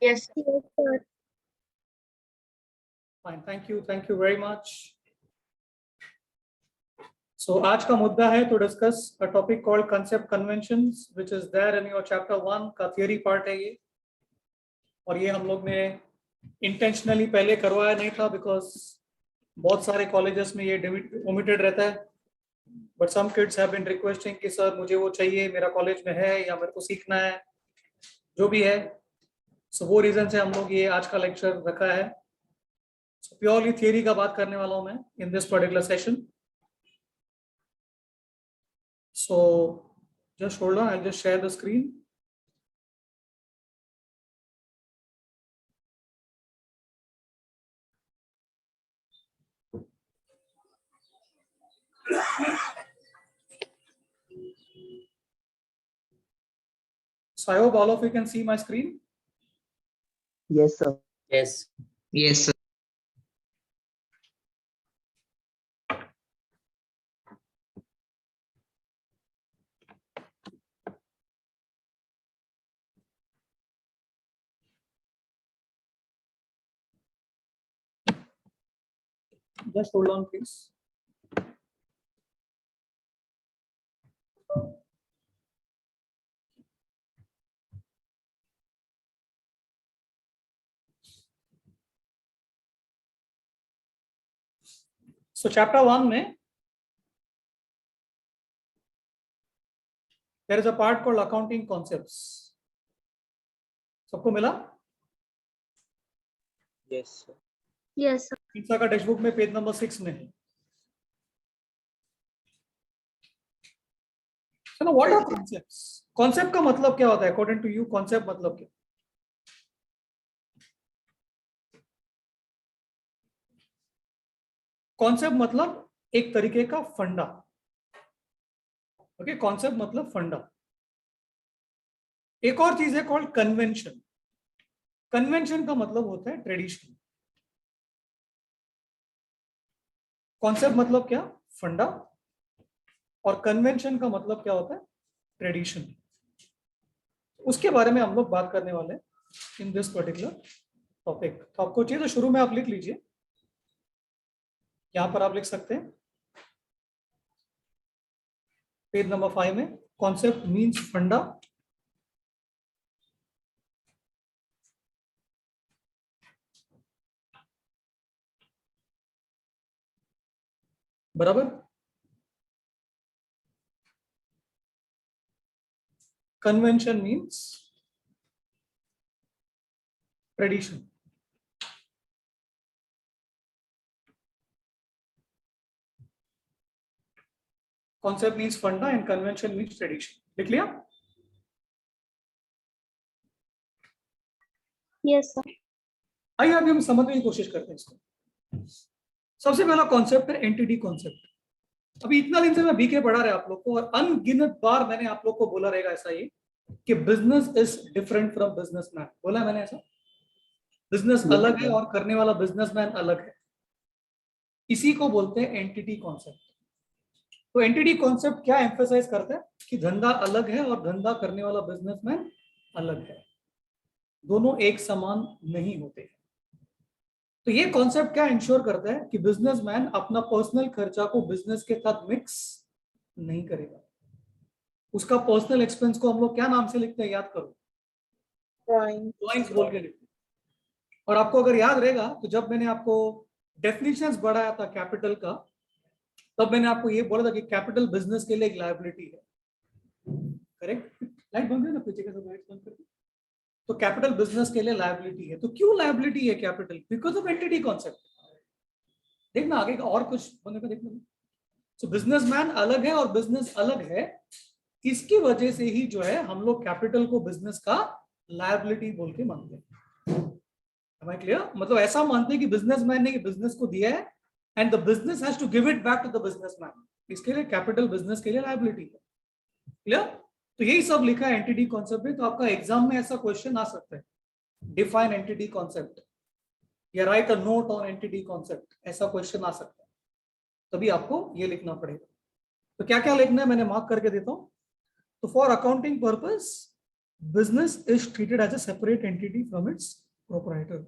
Yes. Yes, sir. Fine, thank you very much. So आज का मुद्दा है to discuss a topic called concept conventions, which is there in your chapter 1 का theory part है ये, और ये हम लोग ने intentionally पहले करवाया नहीं था because बहुत सारे colleges में ये omitted रहता है, but some kids have been requesting कि सर मुझे वो चाहिए, मेरा कॉलेज में है या मेरे को सीखना है, जो भी है, so वो रीजन से हम लोग ये आज का लेक्चर रखा है. So purely theory का बात करने वाला हूं मैं in this particular session. So just hold on, I'll just share the screen. So I hope all of you can see my screen. Yes, sir. Yes. Yes, sir. Just hold on, please. So chapter 1 में there is a part called accounting concepts. सबको मिला? Yes, sir. Yes, sir. इंसा का text book में page number 6 में है. So now what are concepts? Concept का मतलब क्या होता है? According to you, concept मतलब क्या? Concept मतलब एक तरीके का फंडा. ओके, कॉन्सेप्ट मतलब फंडा. एक और चीज है कॉल्ड कन्वेंशन. कन्वेंशन का मतलब होता है ट्रेडिशन. कॉन्सेप्ट मतलब क्या? फंडा. और कन्वेंशन का मतलब क्या होता है? ट्रेडिशन. उसके बारे में हम लोग बात करने वाले हैं इन दिस पर्टिकुलर टॉपिक. तो आपको चाहिए तो शुरू में आप लिख लीजिए, यहां पर आप लिख सकते हैं पेज नंबर 5 में, कॉन्सेप्ट मींस फंडा. बराबर. Convention means tradition. Concept means funda and convention means tradition. लिख लिया? Yes, sir. आइए अभी हम समझने की कोशिश करते हैं इसको. सबसे पहला कॉन्सेप्ट है एंटिटी कॉन्सेप्ट. अभी इतना दिन से मैं बीके पढ़ा रहा आप लोग को, और अनगिनत बार मैंने आप लोग को बोला रहेगा ऐसा ही कि business is different from businessman. बोला मैंने ऐसा? बिजनेस अलग है और करने वाला बिजनेसमैन अलग है. इसी को बोलते हैं एंटिटी कॉन्सेप्ट. तो एंटिटी कॉन्सेप्ट क्या एम्फसाइज करता है कि धंधा अलग है और धंधा करने वाला बिजनेसमैन अलग है. दोनों एक समान नहीं होते. तो ये कॉन्सेप्ट क्या इंश्योर करता है कि बिजनेसमैन अपना पर्सनल खर्चा को बिजनेस के साथ मिक्स नहीं करेगा. उसका पर्सनल एक्सपेंस को हम लोग क्या नाम से लिखते हैं, याद करो? ड्रॉइंग्स बोल के लिखते हैं. और आपको अगर याद रहेगा तो जब मैंने आपको डेफिनेशंस बढ़ाया था कैपिटल का, तब मैंने आपको ये बोला था कि कैपिटल बिजनेस के लिए एक लायबिलिटी है. करेक्ट? लाइट बंद है ना पीछे का, सब लाइट बंद करके. तो कैपिटल बिजनेस के लिए लायबिलिटी है. तो क्यों लायबिलिटी है capital? Because of entity concept. देखना आगे का और कुछ होने का देखना. सो बिजनेसमैन अलग है और बिजनेस अलग है. इसकी वजह से ही जो है हम लोग कैपिटल को बिजनेस का लायबिलिटी बोल के मानते हैं. Am I clear? मतलब ऐसा मानते हैं कि बिजनेसमैन ने बिजनेस को दिया है and the business has to give it back to the businessman. इसके लिए कैपिटल बिजनेस के लिए लायबिलिटी है. क्लियर? तो यही सब लिखा है एंटिटी कॉन्सेप्ट में. तो आपका एग्जाम में ऐसा क्वेश्चन आ सकता है, डिफाइन एंटिटी कॉन्सेप्ट या right a note on entity concept. ऐसा क्वेश्चन आ सकता है, तभी आपको ये लिखना पड़ेगा. तो क्या क्या लिखना है मैंने मार्क करके देता हूं. तो for accounting purpose business is treated as a separate entity from its proprietor.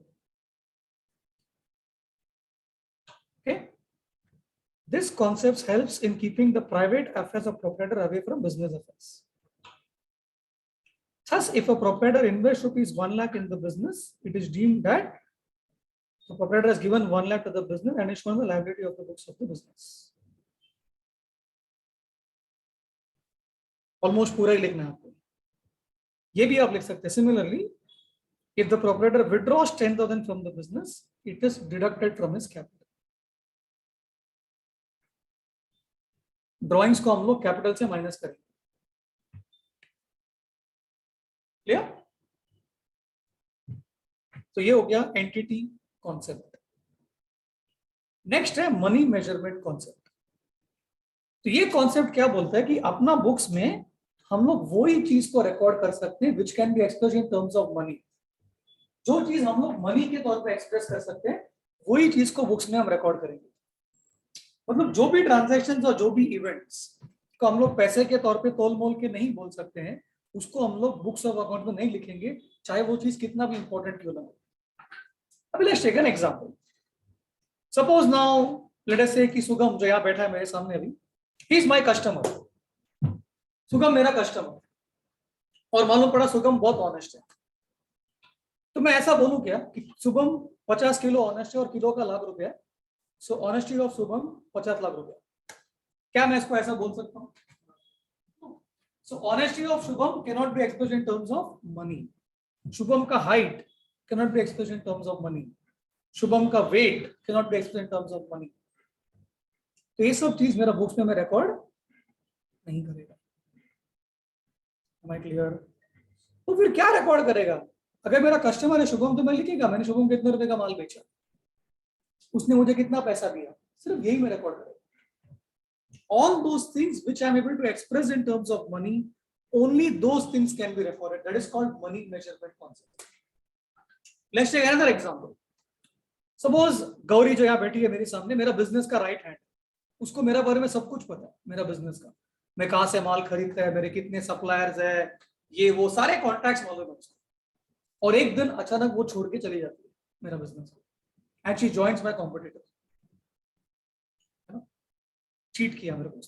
Okay, this concept helps in keeping the private affairs of proprietor away from business affairs. Thus, if a proprietor invests rupees 1 lakh in the business, it is deemed that the proprietor has given 1 lakh to the business and is shown the liability of the books of the business. Almost पूरा ही लिखना है आपको. ये भी आप लिख सकते हैं. Similarly, if the proprietor withdraws 10,000 from the business, it is deducted from his capital. Drawings को हम लोग कैपिटल से माइनस करेंगे. क्लियर? तो ये हो गया एंटिटी कॉन्सेप्ट. नेक्स्ट है मनी मेजरमेंट कॉन्सेप्ट. तो ये कॉन्सेप्ट क्या बोलता है कि अपना बुक्स में हम लोग वही चीज को रिकॉर्ड कर सकते हैं which can be expressed in terms of money. जो चीज हम लोग मनी के तौर पे एक्सप्रेस कर सकते हैं वही चीज को बुक्स में हम रिकॉर्ड करेंगे. मतलब जो भी ट्रांजैक्शंस और जो भी इवेंट्स को हम लोग पैसे के तौर पे तोल मोल के नहीं बोल सकते हैं, उसको हम लोग बुक्स ऑफ अकाउंट में नहीं लिखेंगे, चाहे वो चीज कितना भी इंपॉर्टेंट क्यों ना हो. अभी let's take an example. Suppose now let us say कि सुगम जो यहाँ बैठा है मेरे सामने अभी, ही इज माय कस्टमर. सुगम मेरा कस्टमर, और मालूम पड़ा सुगम बहुत ऑनेस्ट है. तो मैं ऐसा बोलूं क्या कि सुगम 50 किलो ऑनेस्ट है और किलो का लाख रुपया. So honesty of Shubham 50 lakh रुपया. क्या मैं इसको ऐसा बोल सकता हूँ? So honesty of Shubham cannot be expressed in terms of money. Shubham का height cannot be expressed in terms of money. Shubham का weight cannot be expressed in terms of money. तो ये सब चीज मेरा बुक्स में मैं रिकॉर्ड नहीं करेगा. Am I clear? तो फिर क्या रिकॉर्ड करेगा? अगर मेरा कस्टमर है शुभम तो मैं लिखेगा मैंने शुभम कितने रुपए का माल बेचा, उसने मुझे कितना पैसा दिया, सिर्फ यही मैं रिकॉर्ड करेगा. All those things which I am able to express in terms of money, only those things can be recorded. That is called money measurement concept. Let's take another example. Suppose Gauri जो यहाँ बैठी है मेरे सामने, मेरा business का right hand, उसको मेरा बारे में सब कुछ पता है. मेरा बिजनेस का, मैं कहाँ से माल खरीदता है, मेरे कितने सप्लायर्स है, ये वो सारे कॉन्ट्रैक्ट्स मालूम है उसको. और एक दिन अचानक वो छोड़ के चली जाती है मेरा बिजनेस को. And she joins my competitor. Cheat किया मेरे को.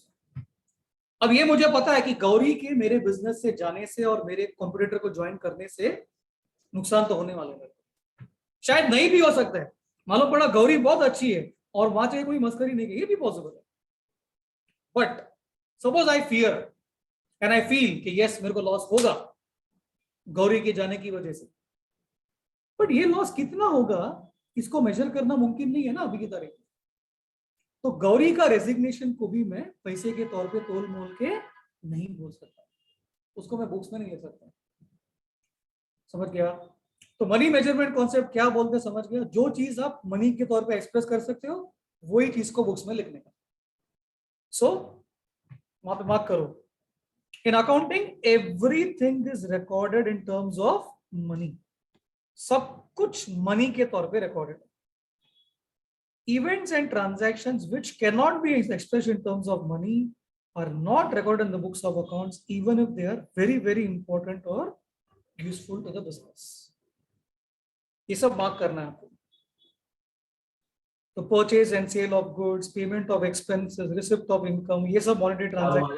अब ये मुझे पता है कि गौरी के मेरे बिजनेस से जाने से और मेरे कॉम्पिटिटर को ज्वाइन करने से नुकसान तो होने वाले हैं. शायद नहीं भी हो सकता है. मालूम पड़ा गौरी बहुत अच्छी है और वहां से कोई मस्करी नहीं की, ये भी पॉसिबल है. But suppose I fear and I feel कि यस मेरे को लॉस होगा गौरी के जाने की वजह से. बट ये लॉस कितना होगा इसको मेजर करना मुमकिन नहीं है ना अभी की तारीख में. तो गौरी का रेजिग्नेशन को भी मैं पैसे के तौर पे तोल मोल के नहीं बोल सकता, उसको मैं बुक्स में नहीं ले सकता. समझ गया? तो मनी मेजरमेंट कॉन्सेप्ट क्या बोलते हैं समझ गया? जो चीज आप मनी के तौर पे एक्सप्रेस कर सकते हो वही चीज को बुक्स में लिखने का. सो वहां पे मार्क करो. In accounting everything is recorded in terms of money. सब कुछ मनी के तौर पे recorded. Events and transactions which cannot be expressed in terms of money are not recorded in the books of accounts, even if they are very, very important or useful to the business. ये सब mark करना है आपको. तो purchase and sale of goods, payment of expenses, receipt of income, ये सब monetary transactions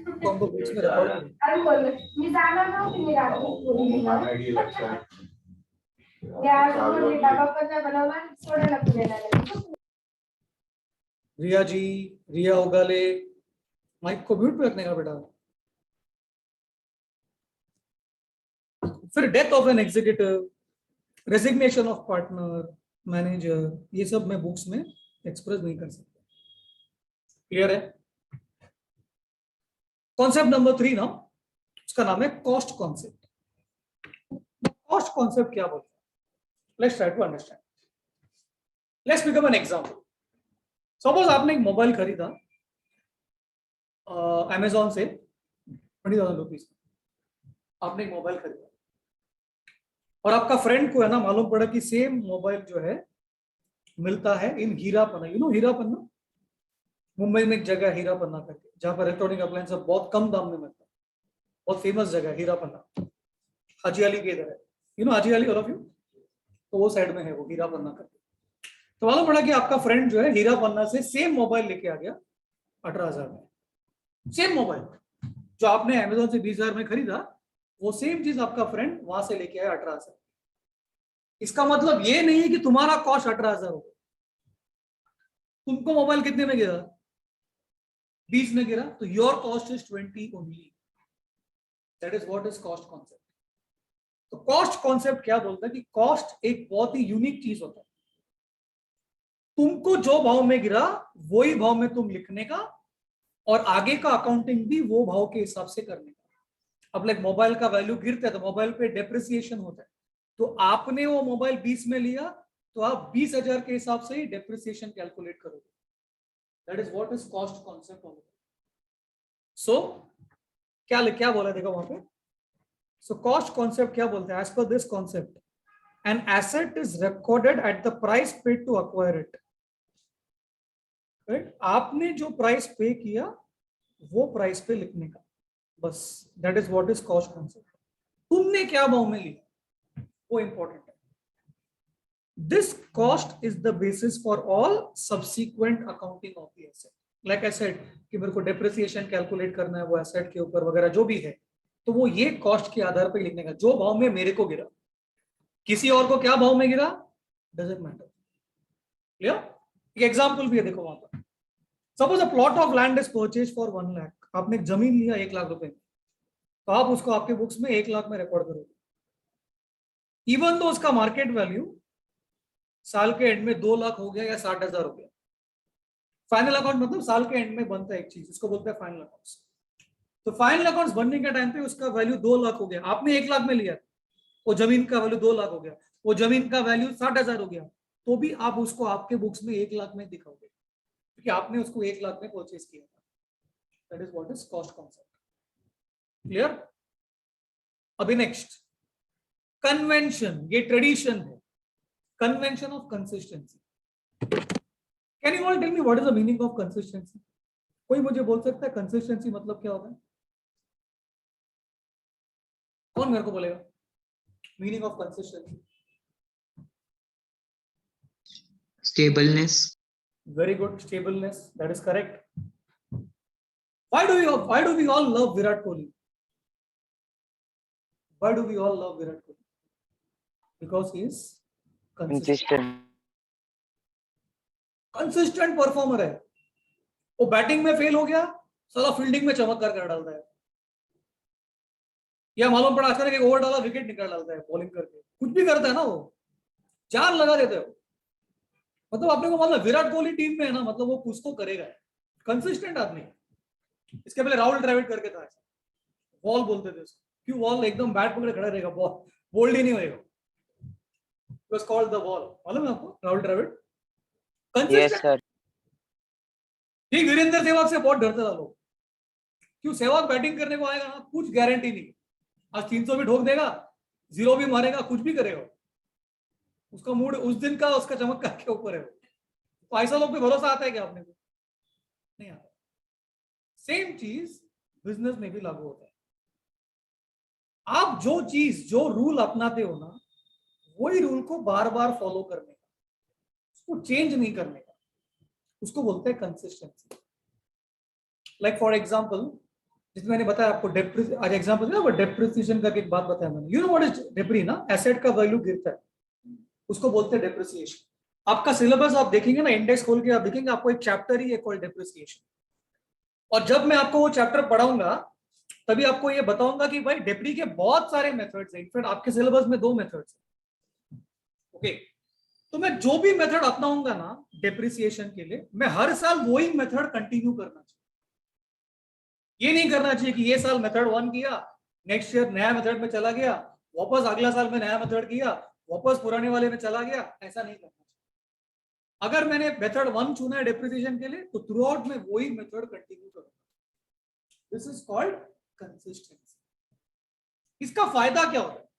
तो हमको books में रिकॉर्ड करना है. रिया जी, रिया उगाले, माइक को म्यूट पे रखने का बेटा. फिर death of an executive, resignation of partner, manager, ये सब मैं बुक्स में एक्सप्रेस नहीं कर सकता. क्लियर है? कॉन्सेप्ट नंबर 3 ना, उसका नाम है कॉस्ट कॉन्सेप्ट. कॉस्ट कॉन्सेप्ट क्या बोलते हैं? Let's try to understand. Let's become an example. Suppose आपने एक मोबाइल खरीदा Amazon से 20,000 रुपीज. आपने एक मोबाइल खरीदा और आपका फ्रेंड को है ना मालूम पड़ा कि सेम मोबाइल जो है मिलता है in Hirapanna. You know Hirapanna? Mumbai में एक जगह है हीरापन्ना करके, जहां पर इलेक्ट्रॉनिक अप्लायंस बहुत कम दाम में मिलता है. बहुत फेमस जगह है हीरापन्ना. हाजी अली के इधर है, you know Haji Ali, all of you, तो वो साइड में है वो हीरा पन्ना करके। तो मालूम पड़ा कि आपका फ्रेंड जो है हीरा पन्ना से सेम मोबाइल लेके आ गया 18,000 में, सेम मोबाइल जो आपने अमेजोन से 20,000 में खरीदा, वो सेम चीज आपका फ्रेंड वहां से लेके आया 18,000। इसका मतलब ये नहीं है कि तुम्हारा कॉस्ट 18,000 होगा, तुमको मोबाइल कितने में गिरा, 20 में गिरा, तो your cost is 20 only. That is what is cost concept. तो कॉस्ट कॉन्सेप्ट क्या बोलता है कि कॉस्ट एक बहुत ही यूनिक चीज होता है, तुमको जो भाव में गिरा वही भाव में तुम लिखने का, और आगे का अकाउंटिंग भी वो भाव के हिसाब से करने का। अब लाइक मोबाइल का वैल्यू गिरता है तो मोबाइल पे डेप्रिसिएशन होता है, तो आपने वो मोबाइल 20 में लिया तो आप 20,000 के हिसाब से ही डेप्रिसिएशन कैलकुलेट करोगे। That is what is cost concept of. So क्या बोला देखो वहां पे। सो कॉस्ट कॉन्सेप्ट क्या बोलते हैं, as per this concept an asset is recorded at the price paid to acquire it. Right, आपने जो प्राइस पे किया वो प्राइस पे लिखने का, बस। That is what is cost concept. तुमने क्या भाव में लिया वो इंपॉर्टेंट है। This cost is the basis for all subsequent accounting of the asset. Like I said कि मेरे को डेप्रिसिएशन कैलकुलेट करना है वो एसेट के ऊपर वगैरह जो भी है, तो वो ये कॉस्ट के आधार पर लिखने का, जो भाव में मेरे को गिरा, किसी और को क्या भाव में गिरा डजंट मैटर। क्लियर? एक एग्जांपल भी है देखो वहां पर। Suppose a plot of land is purchase for 1 lakh, आपने एक जमीन लिया 1 लाख रुपए में, तो आप उसको आपके बुक्स में 1 लाख में रिकॉर्ड करोगे, इवन तो उसका मार्केट वैल्यू साल के एंड में 2 लाख हो गया या 60,000 हो गया। फाइनल अकाउंट मतलब साल के एंड में बनता है एक चीज, इसको बोलते हैं फाइनल अकाउंट्स। तो फाइनल अकाउंट्स बनने के टाइम पे उसका वैल्यू 2 लाख हो गया, आपने 1 लाख में लिया, वो जमीन का वैल्यू 2 लाख हो गया, वो जमीन का वैल्यू 60,000 हो गया, तो भी आप उसको आपके बुक्स में 1 लाख में दिखाओगे क्योंकि आपने उसको 1 लाख में परचेज किया था। That is what is cost concept. Clear? अभी नेक्स्ट कन्वेंशन, ये ट्रेडिशन है, convention of consistency. Can you all tell me what is the meaning of consistency? कोई मुझे बोल सकता है कंसिस्टेंसी मतलब क्या होता है? कौन मेरे को बोलेगा meaning of consistency? Stableness. Very good, stableness. That is correct. Why do we all love Virat Kohli? Why do we all love Virat Kohli? Because he is consistent. Consistent performer है। वो बैटिंग में fail हो गया, साला fielding में चमक कर डालता है, या मालूम पड़ा अचानक एक ओवर डाला विकेट निकाल डालता है बॉलिंग करके, कुछ भी करता है ना वो, जान लगा देते हो। मतलब आपने को मतलब विराट कोहली टीम में है ना, मतलब वो कुछ तो करेगा, कंसिस्टेंट आदमी। इसके पहले राहुल द्रविड़ करके था, ऐसा बॉल बोलते थे उसको, क्यों बॉल एकदम बैट पकड़े खड़ा रहेगा, बॉल बोल्ड ही नहीं होएगा, it was called the ball. मालूम है आपको राहुल द्रविड़? Yes sir. ठीक, वीरेंद्र सहवाग से बहुत डरते था लोग, क्यों? सहवाग बैटिंग करने को आएगा ना, कुछ गारंटी नहीं, आज 300 भी ठोक देगा, 0 भी मारेगा, कुछ भी करेगा, उसका मूड उस दिन का उसका चमक के ऊपर है। तो ऐसा लोग पे भरोसा आता है क्या आपने को? नहीं आता। सेम चीज बिजनेस में भी लागू होता है। आप जो चीज जो रूल अपनाते हो ना, वही रूल को बार बार फॉलो करने का, उसको चेंज नहीं करने का, उसको बोलते हैं कंसिस्टेंसी। लाइक फॉर एग्जांपल, जिसमें मैंने बताया आपको आज एग्जांपल दिया, वो डेप्रिसिएशन करके एक बात बताया मैंने। यू नो व्हाट इज डेप्री ना? एसेट का वैल्यू गिरता है, उसको बोलते हैं डेप्रिसिएशन। आपका सिलेबस आप देखेंगे ना, इंडेक्स खोल के आप देखेंगे, आपको एक चैप्टर ही है कॉल्ड डेप्रिसिएशन। और जब मैं आपको वो चैप्टर पढ़ाऊंगा तभी आपको ये बताऊंगा कि भाई डेप्री के बहुत सारे मेथड्स हैं, इनफैक्ट आपके सिलेबस में 2 मेथड्स हैं। ओके, तो मैं जो भी मेथड अपनाऊंगा ना डेप्रिसिएशन के लिए, मैं हर साल वही मेथड कंटिन्यू करना चाहिए। ये नहीं करना चाहिए कि ये साल मेथड 1 किया, नेक्स्ट ईयर नया मेथड में चला गया, वापस अगला साल में नया मेथड किया, वापस पुराने वाले में चला गया। ऐसा नहीं करना चाहिए। अगर मैंने मेथड 1 चुना है डेप्रिसिएशन के लिए, तो थ्रू आउट में वही मेथड कंटिन्यू करूंगा। This is called consistency. इसका फायदा क्या होता है?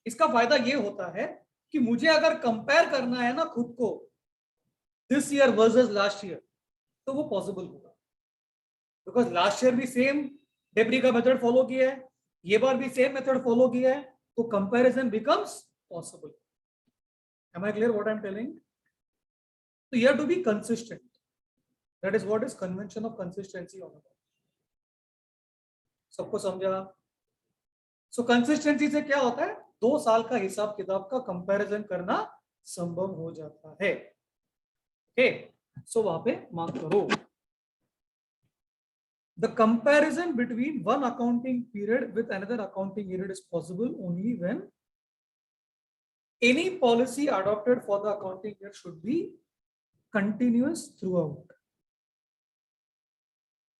इसका फायदा ये होता है कि मुझे अगर कंपेयर करना है ना खुद को this year versus last year, तो वो पॉसिबल होगा, बिकॉज लास्ट ईयर भी सेम डेप्री का मेथड फॉलो किया है, ये बार भी सेम मेथड फॉलो किया है, तो comparison becomes possible. Am I clear what I'm telling? So you have to be consistent. That is what is convention of consistency on about. सबको समझा? So consistency से क्या होता है? 2 साल का हिसाब किताब का कंपैरिजन करना संभव हो जाता है. Okay, so वहां पे मार्क करो. The comparison between one accounting period with another accounting period is possible only when any policy adopted for the accounting year should be continuous throughout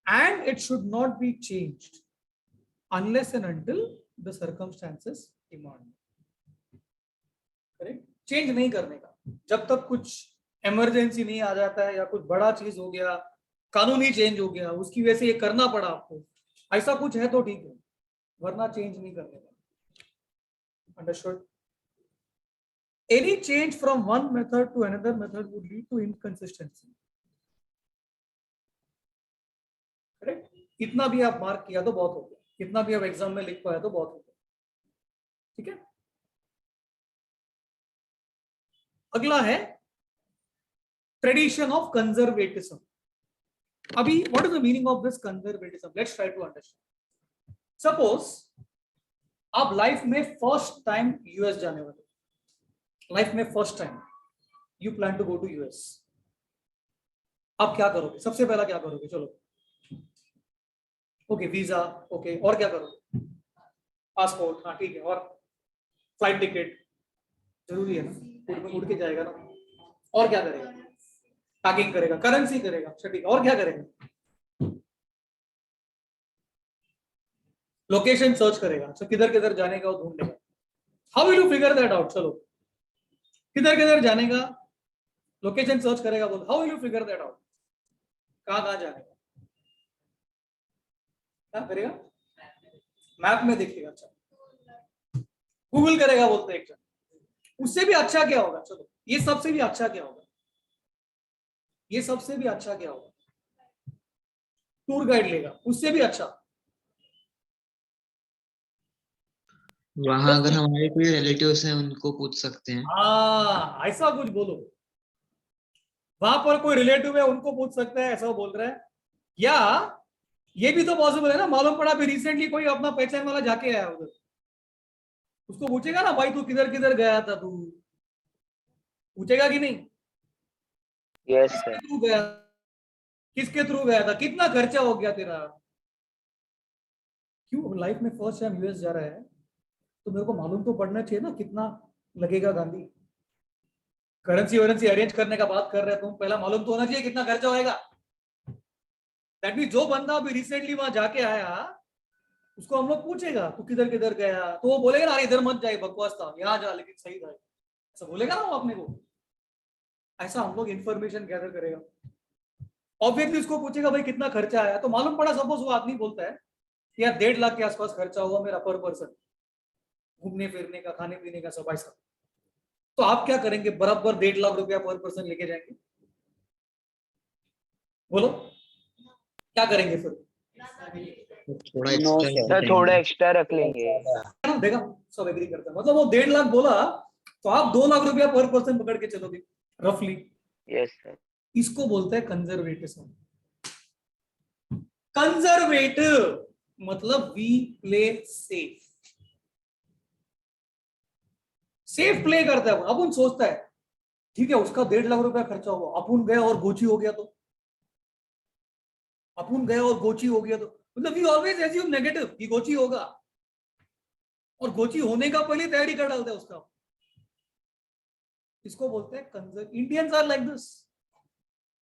and it should not be changed unless and until the circumstances demand. Correct? Change नहीं करने का जब तक कुछ emergency नहीं आ जाता है या कुछ बड़ा चीज हो गया, कानूनी चेंज हो गया, उसकी वजह से ये करना पड़ा आपको, ऐसा कुछ है तो ठीक है, वरना चेंज नहीं करने का. Understood? Any change from one method to another method would lead to inconsistency. Correct? इतना भी आप मार्क किया तो बहुत हो गया, इतना भी आप एग्जाम में लिख पाया तो बहुत हो गया. ठीक है? अगला है ट्रेडिशन ऑफ कंजर्वेटिज्म. अभी what is the meaning of this conservatism? Let's try to understand. Suppose आप लाइफ में फर्स्ट टाइम यूएस जाने वाले, लाइफ में first time you plan to go to US. आप क्या करोगे? सबसे पहला क्या करोगे? चलो, ओके, वीजा, ओके, और क्या करोगे? पासपोर्ट, हाँ ठीक है, और फ्लाइट टिकट जरूरी है ना, उड़ के जाएगा ना. और क्या करेगा? पैकिंग करेगा, करेंसी करेगा, अच्छा ठीक है, और क्या करेगा? लोकेशन सर्च करेगा, अच्छा किधर किधर जाने का वो ढूंढेगा. How will you figure that out? चलो, किधर किधर जाने का लोकेशन सर्च करेगा, बोल, how will you figure that out? कहां कहां जाने का क्या करेगा? मैप में देखेगा. अच्छा, गूगल करेगा बोलते हैं. उससे भी अच्छा क्या होगा? चलो, ये सबसे भी अच्छा क्या होगा? ये सबसे भी अच्छा क्या होगा? टूर गाइड लेगा, उससे भी अच्छा. वहां अगर हमारे कोई रिलेटिव्स हैं उनको पूछ सकते हैं. हाँ, ऐसा कुछ बोलो. वहां पर कोई रिलेटिव है उनको पूछ सकता है, ऐसा बोल रहा है. या ये भी तो पॉसिबल है ना, मालूम पड़ा भी रिसेंटली कोई अपना पहचान वाला जाके आया उधर, उसको पूछेगा ना, भाई तू किधर किधर गया था, तू पूछेगा कि नहीं? Yes sir. थ्रू गया, किसके थ्रू गया था, कितना खर्चा हो गया तेरा? क्यों? लाइफ में फर्स्ट टाइम यूएस जा रहा है तो मेरे को मालूम तो पड़ना चाहिए ना कितना लगेगा. गांधी करेंसी वरेंसी अरेंज करने का बात कर रहे हैं तुम, पहला मालूम तो होना चाहिए कितना खर्चा होएगा. दैट मीन जो बंदा अभी रिसेंटली वहां जाके आया उसको हम लोग पूछेगा तू किधर किधर गया, तो वो बोलेगा ना, इधर मत जाए, बकवास था, यहाँ जा लेकिन सही था, ऐसा बोलेगा ना वो अपने को. ऐसा हम लोग इंफॉर्मेशन गैदर करेगा. ऑब्वियसली उसको पूछेगा भाई कितना खर्चा आया, तो मालूम पड़ा सपोज वो आदमी बोलता है कि यार 1.5 लाख के आसपास खर्चा हुआ मेरा पर पर्सन, घूमने फिरने का, खाने पीने का, सब ऐसा. तो आप क्या करेंगे? बराबर 1.5 लाख रुपया पर पर्सन लेके जाएंगे? बोलो क्या करेंगे फिर? थोड़ा नो एक्स्ट्रा सर, थोड़ा एक्स्ट्रा रख लेंगे. देखा, सब एग्री करते हैं. मतलब वो 1.5 लाख बोला तो आप 2 लाख रुपया पर पर्सन पकड़ के चलोगे रफली. Yes sir. इसको बोलते हैं कंजर्वेटिज्म. कंजर्वेटिव मतलब we play safe. Safe play करता है. अपन सोचता है ठीक है उसका 1.5 लाख रुपया खर्चा हुआ, अपन गए और गोची हो गया तो, अपन गए और गोची हो गया तो, मतलब वी ऑलवेज एज्यूम नेगेटिव कि गोची होगा, और गोची होने का पहले तैयारी कर डालते हैं उसका. इसको बोलते हैं conserve. Indians are like this.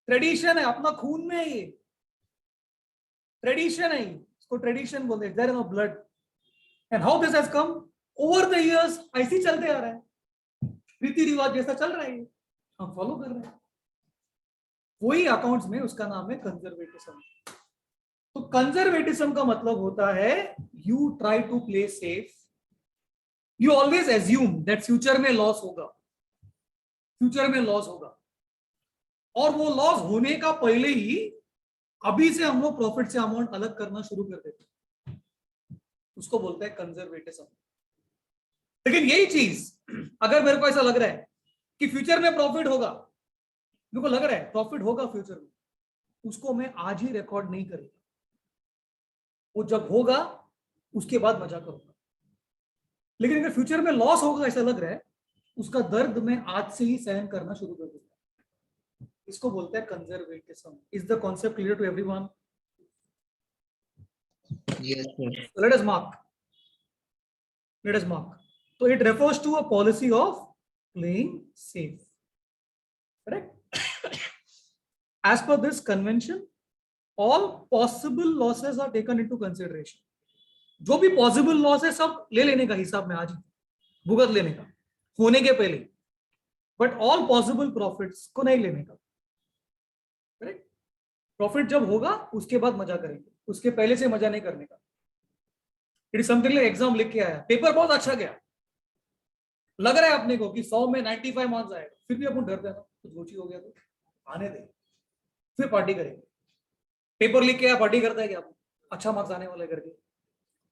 Tradition है, अपना खून में है ये, ट्रेडिशन है, इसको ट्रेडिशन बोलते हैं. There is no blood. And how this has come over the years, ऐसे ही चलते आ रहा है, रीति रिवाज जैसा चल रहा है, हम फॉलो कर रहे हैं. वही अकाउंट्स में उसका नाम है कंजर्वेटिज्म. तो कंजर्वेटिज्म का मतलब होता है you try to play safe. You always assume that future में लॉस होगा, फ्यूचर में लॉस होगा, और वो लॉस होने का पहले ही अभी से हम लोग प्रॉफिट से अमाउंट अलग करना शुरू कर देते हैं. उसको बोलते हैं कंजर्वेटिज्म. लेकिन यही चीज अगर मेरे को ऐसा लग रहा है कि फ्यूचर में प्रॉफिट होगा, मेरे को लग रहा है प्रॉफिट होगा फ्यूचर में, उसको मैं आज ही रिकॉर्ड नहीं करूंगा, वो जब होगा उसके बाद मजा करूंगा। लेकिन अगर फ्यूचर में लॉस होगा ऐसा लग रहा है, उसका दर्द मैं आज से ही सहन करना शुरू कर दूंगा। इसको बोलते हैं conservatism. Is the concept clear to everyone? Yes, sir. Let us mark. Let us mark. So it refers to a policy of playing safe. Correct? As per this convention, all possible losses are taken into consideration. जो भी possible loss है सब ले लेने का हिसाब में आज ही, भुगत लेने का होने के पहले, बट ऑल पॉसिबल प्रॉफिट्स को नहीं लेने का। करेक्ट? प्रॉफिट जब होगा उसके बाद मजा करेंगे, उसके पहले से मजा नहीं करने का। It is something like exam लिख के आया, पेपर बहुत अच्छा गया, लग रहा है अपने को कि 100 में 95 मार्क्स आएगा, फिर भी अपन डरते हैं ना, कुछ गोची हो गया तो आने दे, फिर पार्टी करेंगे। पेपर लिख के आया, पार्टी करता है क्या अच्छा मार्क्स आने वाला करके?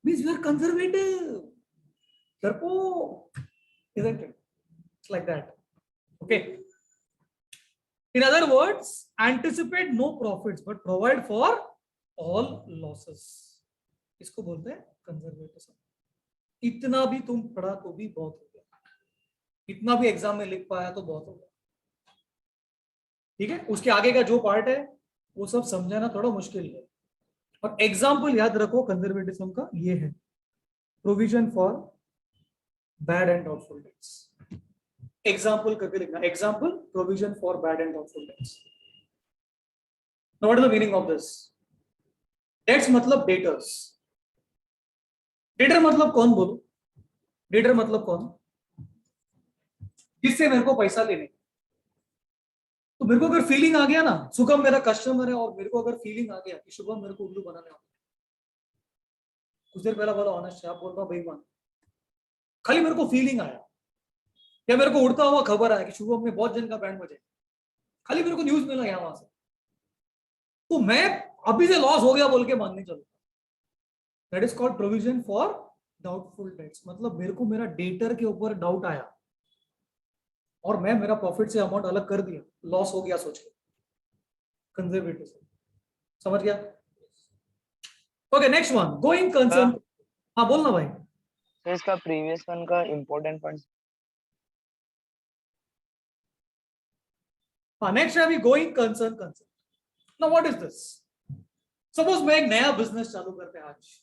मींस यू आर कंजर्वेटिव, डरपोक, isn't it? It's like that. Okay. In other words, anticipate no profits but provide for all losses. इसको बोलते हैं कंजर्वेटिज्म। इतना भी तुम पढ़ा तो भी बहुत हो गया, इतना भी एग्जाम में लिख पाया तो बहुत हो गया। ठीक है, उसके आगे का जो पार्ट है वो सब समझाना थोड़ा मुश्किल है। और एग्जाम्पल याद रखो कंजर्वेटिज्म का, ये है provision for bad and doubtful debts. Example करके लिखना, example provision for bad and doubtful debts. What is the meaning of this? Debts मतलब डेटर्स। डेटर मतलब कौन बोलो? डेटर मतलब कौन? किससे मेरे को पैसा लेने। तो मेरे को अगर फीलिंग आ गया ना, शुभम मेरा कस्टमर है और मेरे को अगर फीलिंग आ गया कि शुभम मेरे को उल्लू बनाने वाला, कुछ देर पहला बोला ऑनेस्ट है, आप बोल रहा बेईमान, खाली मेरे को फीलिंग आया या मेरे को उड़ता हुआ खबर आया कि शुभम में बहुत जन का बैंड बजे, खाली मेरे को न्यूज मिला यहाँ वहां से, तो मैं अभी से लॉस हो गया बोल के मानने चलूंगा। That is called provision for doubtful debts. मतलब मेरे को मेरा डेटर के ऊपर डाउट आया और मैं मेरा प्रॉफिट से अमाउंट अलग कर दिया, लॉस हो गया सोच के, कंजर्वेटिज्म। समझ गया? Okay, next one, going concern. हाँ बोलना भाई। तो इसका प्रीवियस वन का इम्पोर्टेंट पॉइंट। हाँ, नेक्स्ट है अभी going concern concept. Now what is this? Suppose मैं एक नया बिजनेस चालू करते हैं आज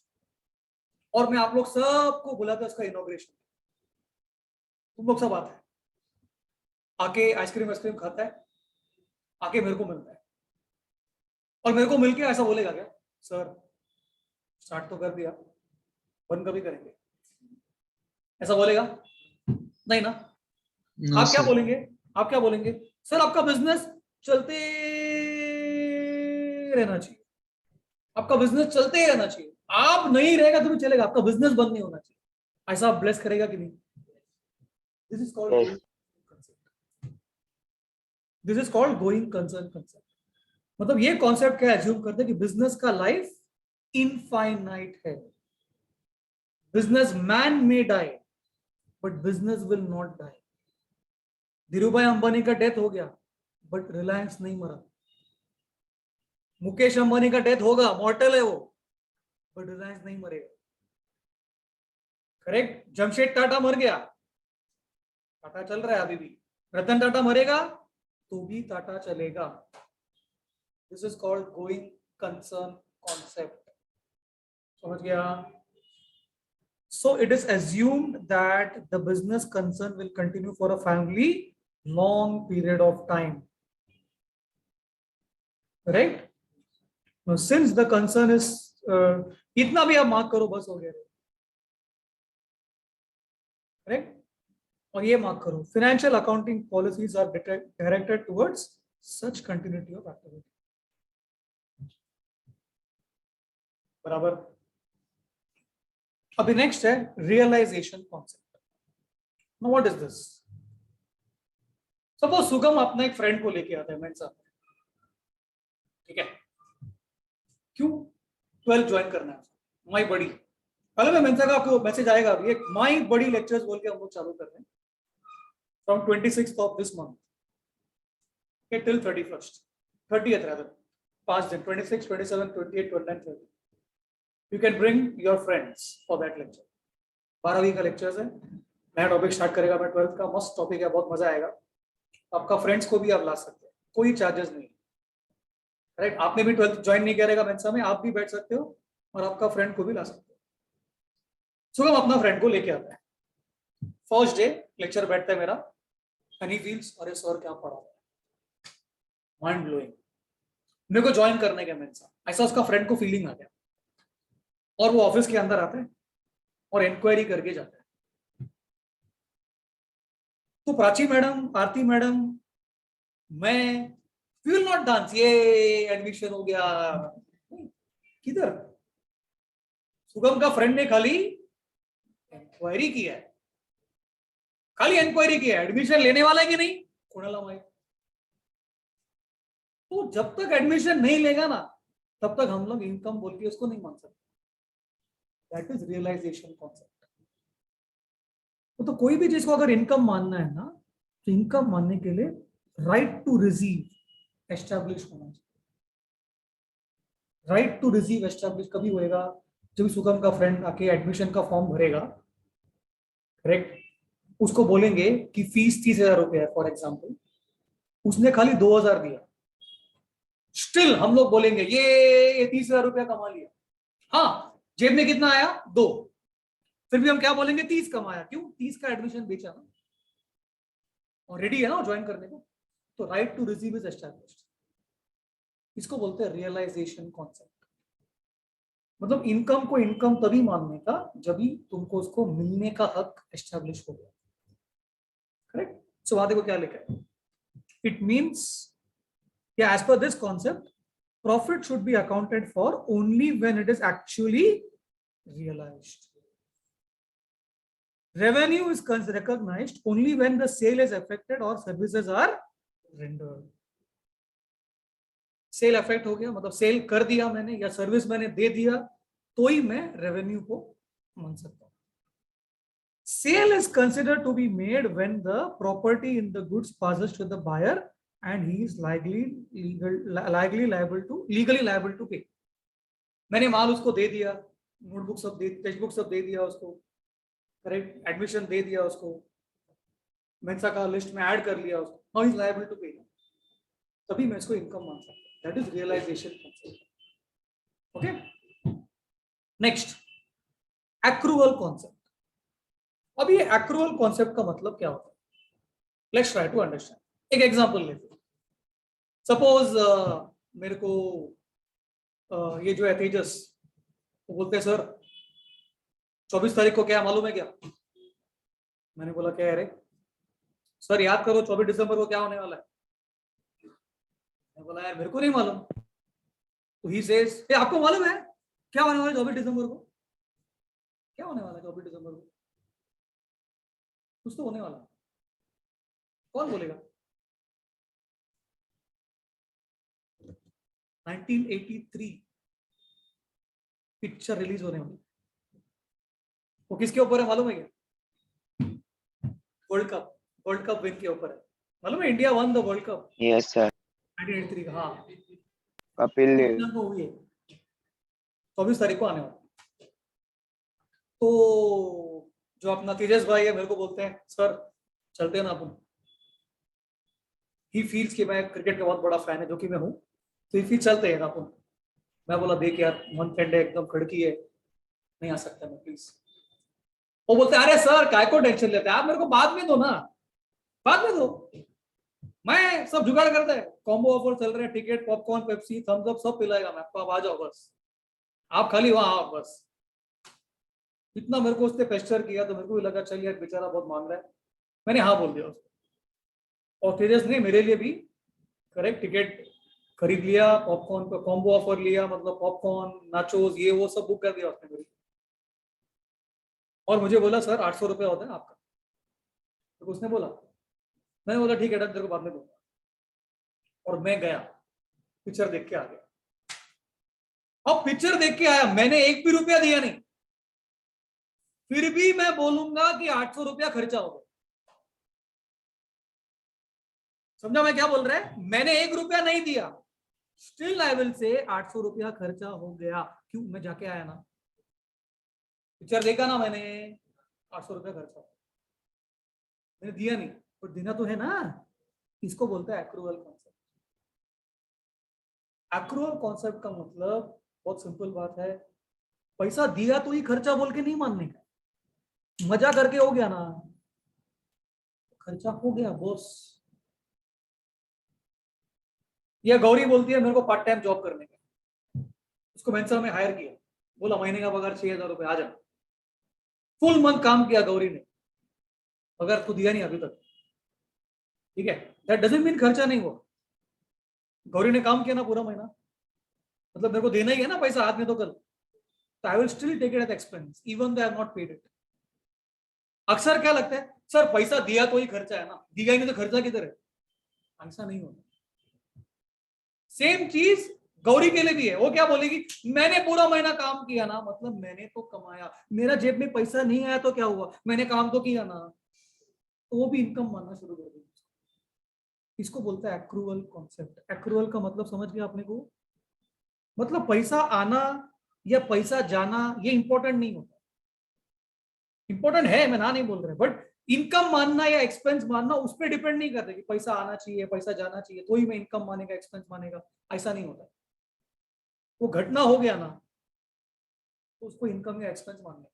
और मैं आप लोग सबको बुलाता उसका इनॉग्रेशन। तुम लोग सब आते हैं, आके आइसक्रीम खाता है, आके मेरे को मिलता है और मेरे को मिलके ऐसा बोलेगा क्या, सर स्टार्ट तो कर दिया, बंद कभी करेंगे? ऐसा बोलेगा? नहीं ना। No, आप क्या sir. बोलेंगे? आप क्या बोलेंगे? सर आपका बिजनेस चलते रहना चाहिए, आपका बिजनेस चलते ही रहना चाहिए, आप नहीं रहेगा तो भी चलेगा, आपका बिजनेस बंद नहीं होना चाहिए। ऐसा आप ब्लेस करेगा कि नहीं? This is called Yes. This is called going concern concept. मतलब ये कॉन्सेप्ट क्या एज्यूम करते हैं कि बिजनेस का लाइफ इनफाइनाइट है। Businessman may die but business will not die. Dhirubhai Ambani का डेथ हो गया बट रिलायंस नहीं मरा। मुकेश अंबानी का डेथ होगा, मॉर्टल है वो, बट रिलायंस नहीं मरेगा। करेक्ट? जमशेद टाटा मर गया, टाटा चल रहा है अभी भी। रतन टाटा मरेगा तो भी टाटा चलेगा। This is called going concern concept. समझ गया? So it is assumed that the business concern will continue for a family long period of time. Correct? Now, since the concern is इतना भी आप मार्क करो, बस हो गया। Correct? और ये मार्क करो, financial accounting policies are directed towards such continuity of activity. बराबर? अभी नेक्स्ट है realisation concept. Now what is this? Suppose Sugam अपना एक फ्रेंड को लेके आता है मेरे साथ, ठीक है? क्यों? 12 ज्वाइन करना है, माय बडी, कल में मेंसा का आपको मैसेज आएगा अभी, एक माई बड़ी लेक्चर्स बोल के हम लोग चालू कर रहे हैं from 26th of this month till 31st 30th rather, 5 दिन 26, 27, 28, 29, 30. You can bring your friends for that lecture. 12वीं का लेक्चर्स है, नया टॉपिक स्टार्ट करेगा मैं 12th का, मस्त टॉपिक है, बहुत मजा आएगा। आपका फ्रेंड्स को भी आप ला सकते हैं, कोई चार्जेस नहीं, राइट? आपने भी 12th ज्वाइन नहीं करेगा मेंसा में, आप भी बैठ सकते हो और आपका फ्रेंड को भी ला सकते हो। सो हम अपना फ्रेंड को लेके आते हैं, फर्स्ट डे लेक्चर बैठता है मेरा, एंड ही फील्स अरे सर क्या पढ़ा, माइंड ब्लोइंग, मेरे को ज्वाइन करने का मेंसा। ऐसा उसका फ्रेंड को फीलिंग आ गया और वो ऑफिस के अंदर आता है और इंक्वायरी करके जाता है। तो प्राची मैडम, आरती मैडम, मैं वी विल नॉट डांस, ये एडमिशन हो गया। किधर? सुगम का फ्रेंड ने खाली इंक्वायरी किया है, खाली इंक्वायरी किया है, एडमिशन लेने वाला है कि नहीं कोणाला माहित। तो जब तक एडमिशन नहीं लेगा ना तब तक हम लोग इनकम बोल के उसको नहीं मान सकते। That is realisation concept. तो कोई भी चीज को अगर इनकम मानना है ना, तो इनकम मानने के लिए राइट टू रिसीव एस्टैब्लिश होना चाहिए। राइट टू रिसीव एस्टैब्लिश कभी होएगा जब सुगम का फ्रेंड आके एडमिशन का फॉर्म भरेगा, करेक्ट? उसको बोलेंगे कि फीस 30,000 रुपया है फॉर एग्जाम्पल, उसने खाली 2,000 दिया, स्टिल हम लोग बोलेंगे ये 30,000 रुपया कमा लिया। हाँ, जेब में कितना आया? 2, फिर भी हम क्या बोलेंगे? 30 कमाया। क्यों? 30 का एडमिशन बेचा ना, और रेडी है ना ज्वाइन करने को। तो right to receive is established. इसको बोलते हैं रियलाइजेशन कॉन्सेप्ट। मतलब इनकम को इनकम तभी मानने का जब भी तुमको उसको मिलने का हक एस्टैब्लिश हो गया, करेक्ट? सो वहां देखो क्या लिखा है, it means as per this concept, profit should be accounted for only when it is actually realized. Revenue is recognized only when the sale is effected or services are rendered. Sale effect हो गया मतलब cell कर दिया मैंने या service मैंने दे दिया तो ही मैं रेवेन्यू को मान सकता हूं। Sale is considered to be made when the property in the goods passes to the buyer and he is legally liable to pay. मैंने माल उसको दे दिया, नोटबुक सब दे, टेक्स्ट बुक सब दे दिया उसको, करेक्ट? एडमिशन दे दिया उसको, मेंसा का लिस्ट में ऐड कर लिया उसको, now he is liable to pay, तभी मैं इसको इनकम मान सकता हूं। That is realisation concept. Okay, next accrual concept. अब ये एक्रूअल कॉन्सेप्ट का मतलब क्या होता है? Let's try to understand. एक एग्जांपल लेते हैं। सपोज मेरे को ये जो है तेजस, वो बोलते हैं सर 24 तारीख को क्या मालूम है क्या? मैंने बोला क्या है रे? सर याद करो 24 दिसंबर को क्या होने वाला है। मैं बोला यार मेरे को नहीं मालूम। तो ही सेज आपको मालूम है क्या होने वाला है 24 दिसंबर को? क्या होने वाला है 24 दिसंबर को? कुछ तो होने वाला है, कौन बोलेगा? 1983 पिक्चर रिलीज होने वाली, वो किसके ऊपर है मालूम है क्या? वर्ल्ड कप विन के ऊपर है। मालूम है India one the world cup? Yes sir, 1983 का। हाँ, कपिल देव। को हुई है 24 तारीख को आने वाला। तो जो अपना तेजस भाई है मेरे को बोलते हैं सर चलते हैं ना अपन। ही फील्स कि मैं क्रिकेट का बहुत बड़ा फैन है, जो कि मैं हूँ, तो ही फील चलते हैं ना अपन। मैं बोला देख यार मन फ्रेंड है, एकदम खड़की है, नहीं आ सकता मैं प्लीज। वो बोलते अरे सर काय को टेंशन लेते हैं आप, मेरे को बाद में दो ना, बाद में दो, मैं सब जुगाड़ करता है, कॉम्बो ऑफर चल रहे हैं, ticket, popcorn, Pepsi, Thums Up सब पिलाएगा मैं आपको, आप आ जाओ बस, आप खाली वहां आओ बस। इतना मेरे को उसने पेस्टर किया तो मेरे को भी लगा चल यार बेचारा बहुत मांग रहा है, मैंने हाँ बोल दिया उसको। और तेजस ने मेरे लिए भी करेक्ट टिकट खरीद लिया, पॉपकॉर्न का कॉम्बो ऑफर लिया, मतलब पॉपकॉर्न, नाचोस, ये वो सब बुक कर दिया उसने मेरे। और मुझे बोला सर 800 रुपया होता है आपका। तो उसने बोला, मैंने बोला ठीक है डन, तेरे को बाद में दूंगा। और मैं गया पिक्चर देख के आ गया। अब पिक्चर देख के आया, मैंने एक भी रुपया दिया नहीं, फिर भी मैं बोलूंगा कि 800 रुपया खर्चा हो गया। समझा मैं क्या बोल रहा है? मैंने 1 रुपया नहीं दिया, स्टिल आई विल से 800 रुपया खर्चा हो गया। क्यों? मैं जाके आया ना, पिक्चर देखा ना मैंने, 800 रुपया खर्चा, मैंने दिया नहीं, पर देना तो है ना। इसको बोलता है एक्रूअल कॉन्सेप्ट। एक्रूअल कॉन्सेप्ट का मतलब बहुत सिंपल बात है, पैसा दिया तो ही खर्चा बोल के नहीं मानने का। मजा करके हो गया ना, खर्चा हो गया बॉस। यह गौरी बोलती है मेरे को पार्ट टाइम जॉब करने का, उसको मेंसर में हायर किया, बोला महीने का पगार 6,000 रुपए आ जा। फुल मंथ काम किया गौरी ने, पगार तो दिया नहीं अभी तक, ठीक है। दैट डजंट मीन खर्चा नहीं हुआ। गौरी ने काम किया ना पूरा महीना, मतलब मेरे को देना ही है ना पैसा हाथ में तो कल, तो I will still take it as expense even though I have not paid it. अक्सर क्या लगता है, सर पैसा दिया तो ही खर्चा है ना, दिया ही नहीं तो खर्चा किधर है? ऐसा नहीं होता। सेम चीज गौरी के लिए भी है। वो क्या बोलेगी, मैंने पूरा महीना काम किया ना, मतलब मैंने तो कमाया, मेरा जेब में पैसा नहीं आया तो क्या हुआ, मैंने काम तो किया ना, तो वो भी इनकम मानना शुरू कर देगी। इसको बोलता है एक्रूअल कॉन्सेप्ट। एक्रूअल का मतलब समझ गया आपने को? मतलब पैसा आना या पैसा जाना ये इंपॉर्टेंट नहीं होता। इंपॉर्टेंट है, मैं ना नहीं बोल रहा, बट इनकम मानना या एक्सपेंस मानना उस पर डिपेंड नहीं करता कि पैसा आना चाहिए पैसा जाना चाहिए तो ही मैं इनकम मानेगा एक्सपेंस मानेगा, ऐसा नहीं होता। वो घटना हो गया ना तो उसको इनकम या एक्सपेंस मानना,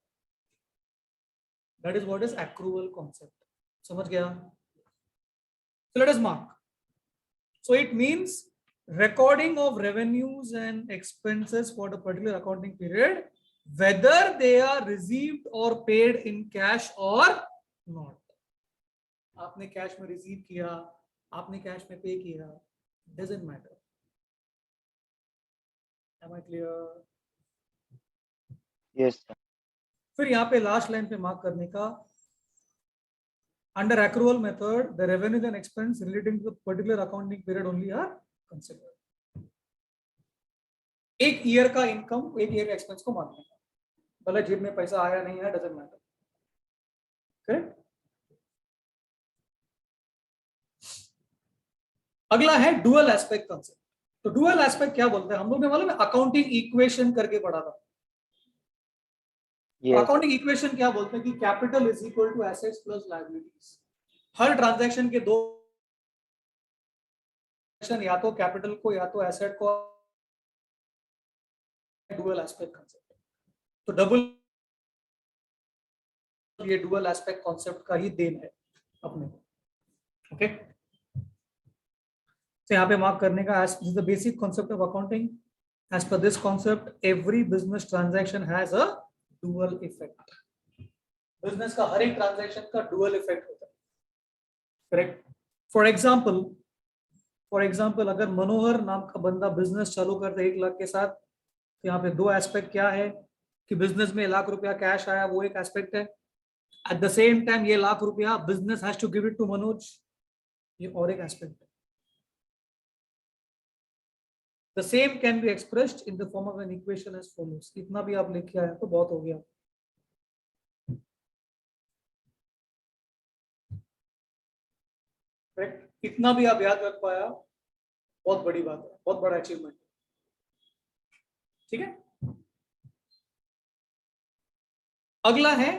that is what is accrual concept. समझ गया? So let us mark. So it means recording of revenues and expenses for the particular accounting period, whether they are received or paid in cash or not. आपने cash में receive किया, आपने cash में पे किया, doesn't matter. Am I clear? Yes, sir. फिर यहाँ पे लास्ट लाइन पे मार्क करने का, under accrual method the revenue and expense relating to the particular accounting period only are considered. एक ईयर का इनकम एक ईयर का एक्सपेंस को मानने का, भले जेब में पैसा आया नहीं आया डजंट मैटर। करेक्ट? अगला है डुअल एस्पेक्ट कॉन्सेप्ट। तो डुअल एस्पेक्ट क्या बोलते हैं हम लोग ने, मालूम है? अकाउंटिंग इक्वेशन करके पढ़ा था। Yes. अकाउंटिंग इक्वेशन क्या बोलते हैं कि capital is equal to assets plus liabilities. हर ट्रांजैक्शन के दो, या तो कैपिटल को या तो एसेट को, डुअल एस्पेक्ट कॉन्सेप्ट। तो डबल, ये डुअल एस्पेक्ट कॉन्सेप्ट का ही देन है अपने को। ओके, तो यहाँ पे मार्क करने का, as the basic concept of accounting, as per this concept every business transaction has a dual effect. Business का हर एक ट्रांजैक्शन का डुअल इफेक्ट होता है। करेक्ट? फॉर एग्जाम्पल अगर मनोहर नाम का बंदा बिजनेस चालू करता है 1 लाख के साथ, तो यहाँ पे दो एस्पेक्ट क्या है कि बिजनेस में 1 लाख रुपया कैश आया, वो एक एस्पेक्ट है। एट द सेम टाइम ये 1 लाख रुपया business has to give it to Manoj, ये और एक एस्पेक्ट है। The same can be expressed in the form of an equation as follows. इतना भी आप लिख के आए तो बहुत हो गया। करेक्ट? इतना भी आप याद रख पाया, बहुत बड़ी बात है, बहुत बड़ा अचीवमेंट। ठीक है? अगला है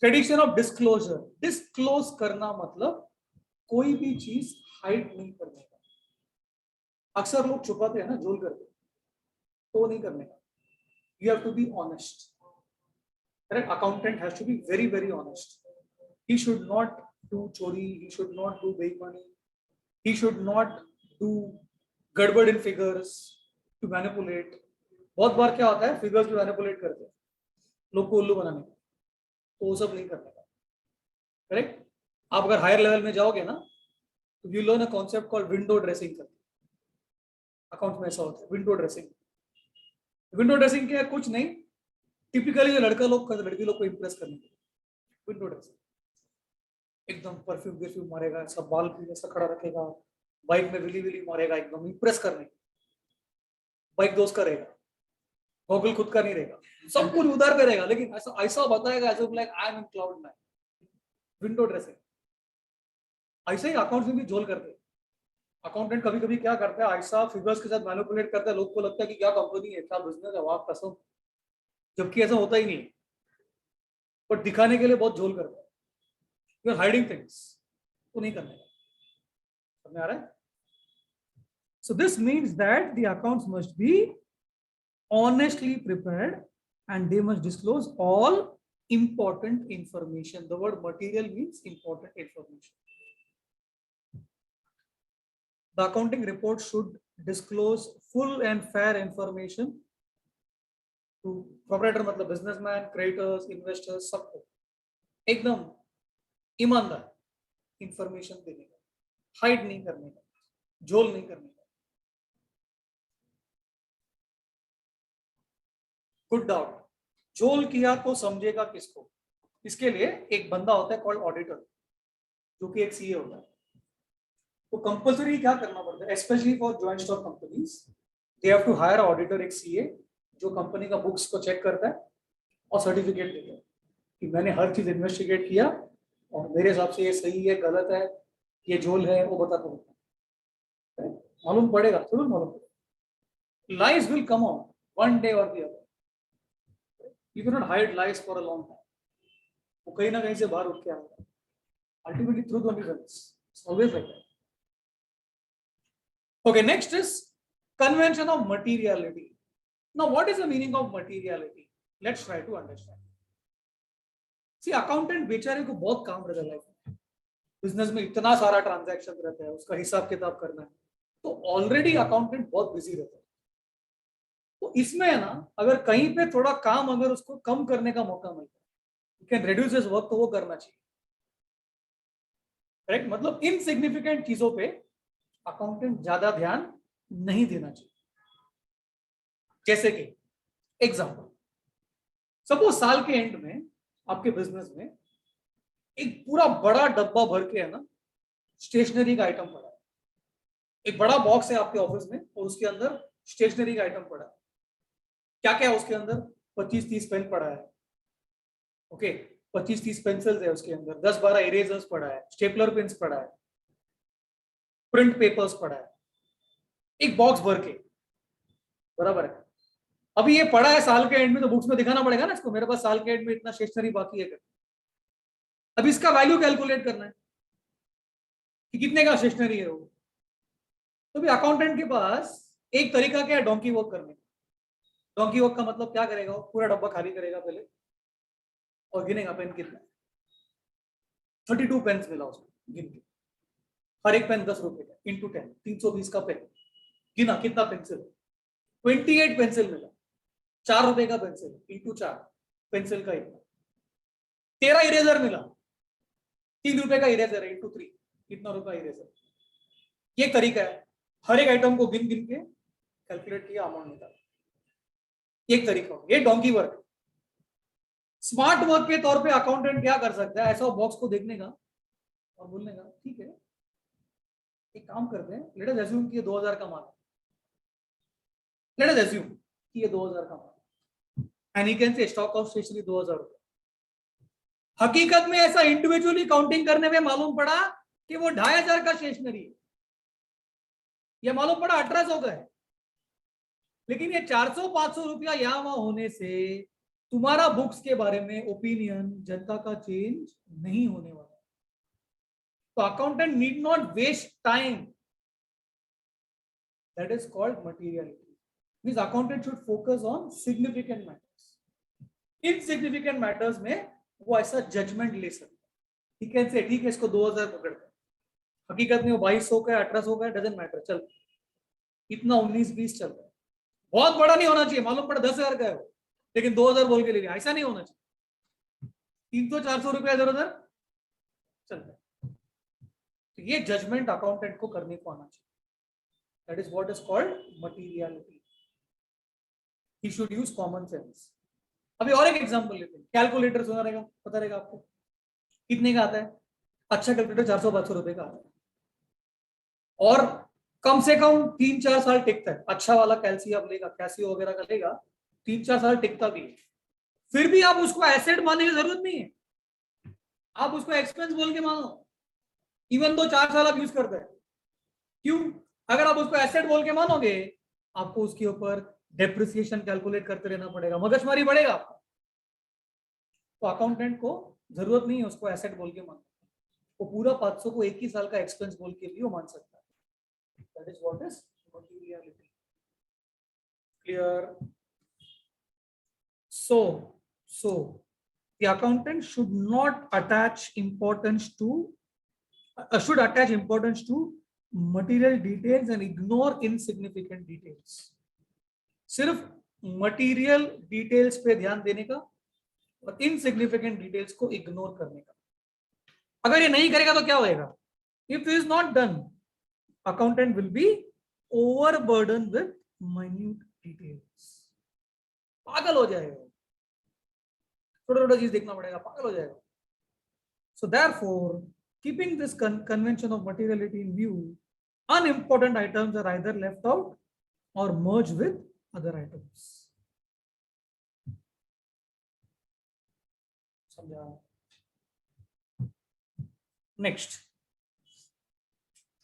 प्रेडिक्शन ऑफ डिस्क्लोजर। डिस्क्लोज करना मतलब कोई भी चीज हाइड नहीं करने का। अक्सर लोग छुपाते हैं ना, झोल करते, तो नहीं करने का। You have to be honest. Correct? Accountant has to be very very honest. He should not do चोरी, ही शुड नॉट डू बेईमानी, ही शुड नॉट डू गड़बड़ इन फिगर्स टू मैनिपुलेट। बहुत बार क्या होता है, फिगर्स भी मैनिपुलेट करते हैं लोग को उल्लू बनाने का, तो वो सब नहीं करने का। करेक्ट? आप अगर हायर लेवल में जाओगे ना तो you learn a concept called window dressing करते हैं। अकाउंट में ऐसा होता है विंडो ड्रेसिंग। विंडो ड्रेसिंग क्या है? कुछ नहीं, टिपिकली जो लड़का लोग लड़की लोग को इंप्रेस करने के लिए विंडो ड्रेसिंग। एकदम परफ्यूम मारेगा, सब बाल भी ऐसा खड़ा रखेगा, बाइक में विली विली मारेगा, एकदम इंप्रेस करने, बाइक दोस्त करेगा। गॉगल खुद का नहीं रहेगा, सब कुछ उधर पे रहेगा, लेकिन ऐसा ऐसा बताएगा as like I am in cloud nine, window dressing. ऐसे ही अकाउंट्स में भी झोल करते हैं। अकाउंटेंट कभी कभी क्या करता है, ऐसा फिगर्स के साथ मैनिपुलेट करता है, लोग को लगता है कि क्या कंपनी है, क्या बिजनेस है, वाह कसम, जबकि ऐसा होता ही नहीं है, बट दिखाने के लिए बहुत झोल करता है। यू आर हाइडिंग थिंग्स, तो नहीं करने का। समझ में आ रहा है? So this means that the accounts must be honestly prepared and they must disclose all important information. The word material means important information. The accounting report should disclose full and fair information to proprietor, मतलब businessman, creditors, investors, सबको एकदम ईमानदार information देने का, hide नहीं करने का, झोल नहीं करने का। गुड डाउट, झोल किया तो समझेगा किसको? इसके लिए एक बंदा होता है कॉल्ड ऑडिटर, जो कि एक सीए होता है। तो कंपल्सरी क्या करना पड़ता है, specially for joint stock companies, they have to hire auditor, एक सीए जो कंपनी का बुक्स को चेक करता है और सर्टिफिकेट देता है कि मैंने हर चीज इन्वेस्टिगेट किया और मेरे हिसाब से ये सही है, गलत है, ये झोल है, वो बताता हूँ। मालूम पड़ेगा, जरूर मालूम पड़ेगा। Lies will come on one day और the other. You cannot hide lies for a long time. वो कहीं ना कहीं से बाहर उठ के आएगा। Ultimately, truth only wins. It's always like that. Okay, next is convention of materiality. Now, what is the meaning of materiality? Let's try to understand. See, accountant बेचारे को बहुत काम रहता है लाइफ में, बिजनेस में इतना सारा ट्रांजैक्शन रहता है, उसका हिसाब किताब करना है, तो ऑलरेडी अकाउंटेंट बहुत बिजी रहता है। तो इसमें है ना, अगर कहीं पे थोड़ा काम अगर उसको कम करने का मौका मिलता है, कैन रिड्यूस हिज वर्क, तो वो करना चाहिए। करेक्ट? मतलब इनसिग्निफिकेंट चीजों पे अकाउंटेंट ज्यादा ध्यान नहीं देना चाहिए। जैसे कि एग्जांपल, सपोज साल के एंड में आपके बिजनेस में एक पूरा बड़ा डब्बा भर के है ना स्टेशनरी का आइटम पड़ा है। एक बड़ा बॉक्स है आपके ऑफिस में और उसके अंदर स्टेशनरी का आइटम पड़ा है। क्या क्या है उसके अंदर? 25-30 पेन पड़ा है, ओके, 25-30 पेंसिल्स है उसके अंदर, 10-12 इरेजर्स पड़ा है, स्टेपलर पेन्स पड़ा है, प्रिंट पेपर्स पड़ा है, एक बॉक्स भर के, बराबर है। अभी ये पड़ा है साल के एंड में, तो बुक्स में दिखाना पड़ेगा ना इसको, मेरे पास साल के एंड में इतना स्टेशनरी बाकी है। अब इसका वैल्यू कैलकुलेट करना है कि कितने का स्टेशनरी है वो। तो भी अकाउंटेंट के पास एक तरीका क्या है डोंकी वर्क करने का। डोंकी वर्क का मतलब क्या करेगा, वो पूरा डब्बा खाली करेगा पहले और गिनेगा पेन कितना। 32 पेन मिला उसको, गिन के, हर एक पेन 10 रुपए का, इंटू 10, 320 का पेन गिना, कितना पेंसिल? 28 पेंसिल मिला, 4 रुपए का पेंसिल, इंटू 4, पेंसिल का इतना। 13 इरेजर मिला, 3 रुपए का इरेजर है, इंटू 3, कितना रुपया इरेजर। ये तरीका है, हर एक आइटम को गिन गिन के कैलकुलेट किया, अमाउंट निकाला। एक तरीका हो, ये डोंकी वर्क। स्मार्ट वर्क के तौर पे अकाउंटेंट क्या कर सकता है, ऐसा बॉक्स को देखने का और बोलने का, ठीक है एक काम करते हैं, लेट अस अज्यूम कि ये 2000 का माल है, लेट अस अज्यूम कि ये 2000 का माल है, and he can say stock of stationery 2000 रुपए। हकीकत में ऐसा इंडिविजुअली काउंटिंग करने में मालूम पड़ा कि वो 2500 का स्टेशनरी है, ये मालूम पड़ा 1800 का है। लेकिन ये 400-500 रुपया यहाँ वहां होने से तुम्हारा बुक्स के बारे में ओपिनियन जनता का चेंज नहीं होने वाला। तो accountant need not waste time, that is called materiality. Means accountant should focus on significant matters. Insignificant matters में वो ऐसा जजमेंट ले सकता है, ठीक है, ठीक है इसको 2000 पकड़ते हैं, हकीकत में वो 2200 का है, 1800 का है, डजंट मैटर, चल इतना 19-20 चल रहा है। बहुत बड़ा नहीं होना चाहिए, मालूम पड़ा 10,000 का है वो, लेकिन 2000 बोल के ले लिया, ऐसा नहीं होना चाहिए। 300-400 रुपया इधर उधर चलता है। तो ये जजमेंट अकाउंटेंट को करने को आना चाहिए, that is what is called materiality. He should use common sense. अभी और एक एग्जांपल लेते हैं, कैलकुलेटर सुना रहेगा, पता रहेगा आपको कितने का आता है? अच्छा कैलकुलेटर 400-500 रुपए का आता है और कम से कम 3-4 साल टिकता है। अच्छा वाला कैल्सियम लेगा, कैसियो वगैरह का लेगा 3-4 साल टिकता भी है, फिर भी आप उसको एसेट मानने की जरूरत नहीं है, आप उसको एक्सपेंस बोल के मानो, इवन दो 4 साल आप यूज करते हैं। क्यों? अगर आप उसको एसेट बोल के मानोगे, आपको उसके ऊपर डेप्रिसिएशन कैलकुलेट करते रहना पड़ेगा, मगजमारी बढ़ेगा आपको। तो अकाउंटेंट को जरूरत नहीं है उसको एसेट बोल के मानना, वो पूरा 500 को एक ही साल का एक्सपेंस बोल के भी वो मान सकता है। That is what is materiality. Clear? So the accountant should not attach importance to should attach importance to material details and ignore insignificant details. सिर्फ मटेरियल डिटेल्स पे ध्यान देने का और इनसिग्निफिकेंट डिटेल्स को इग्नोर करने का। अगर ये नहीं करेगा तो क्या होएगा? If this is not done, accountant will be overburden with minute details. पागल हो जाएगा, छोटा छोटा चीज देखना पड़ेगा, पागल हो जाएगा। So therefore, keeping this convention of materiality in view, unimportant items are either left out or merged with other items. Next,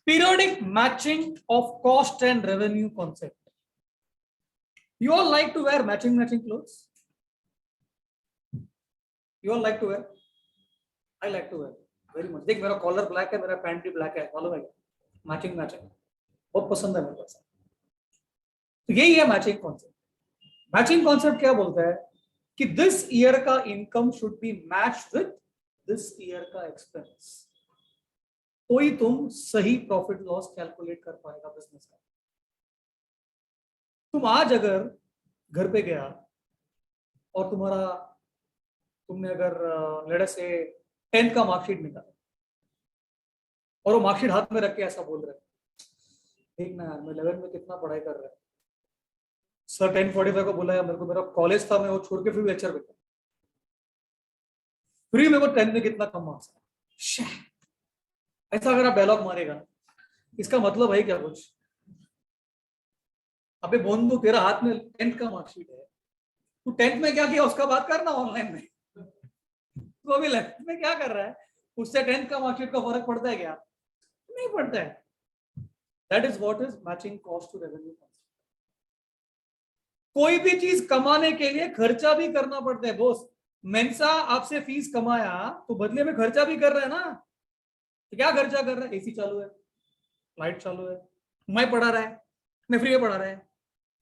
periodic matching of cost and revenue concept. You all like to wear matching clothes? You all like to wear? I like to wear very much. देख मेरा collar black है, मेरा pant भी black है, मालूम है? Matching बहुत पसंद है मेरे पास। तो यही है मैचिंग कॉन्सेप्ट। मैचिंग कॉन्सेप्ट क्या बोलता है कि दिस ईयर का income should be matched with this year का एक्सपेंस, तो ही तुम सही प्रॉफिट लॉस कैलकुलेट कर पाएगा बिजनेस का। तुम आज अगर घर पे गया और तुमने अगर लेट्स से 10th का मार्कशीट निकाला और वो मार्कशीट हाथ में रख के ऐसा बोल रहे हैं, देखना यार मैं 11 में कितना पढ़ाई कर रहा है, सर 10:45 को बुलाया मेरे को, मेरा कॉलेज था, मैं वो छोड़ के फिर लेक्चर पे फिर मेरे को 10th में कितना कम मार्क्स है। ऐसा अगर आप डायलॉग मारेगा, इसका मतलब है क्या कुछ? अबे बोंदू, तेरा हाथ में 10th का मार्कशीट है, तू 10th में क्या किया उसका बात करना ऑनलाइन में। तो अभी 11th में क्या कर रहा है, उससे 10th का मार्कशीट का फर्क पड़ता है क्या? नहीं पड़ता है। That is what is matching cost to revenue. कोई भी चीज कमाने के लिए खर्चा भी करना पड़ता है बोस। मेंसा आपसे फीस कमाया तो बदले में खर्चा भी कर रहा है ना। तो क्या खर्चा कर रहा है? एसी चालू है, लाइट चालू है, मैं पढ़ा रहा है, मैं फ्री में पढ़ा रहा है,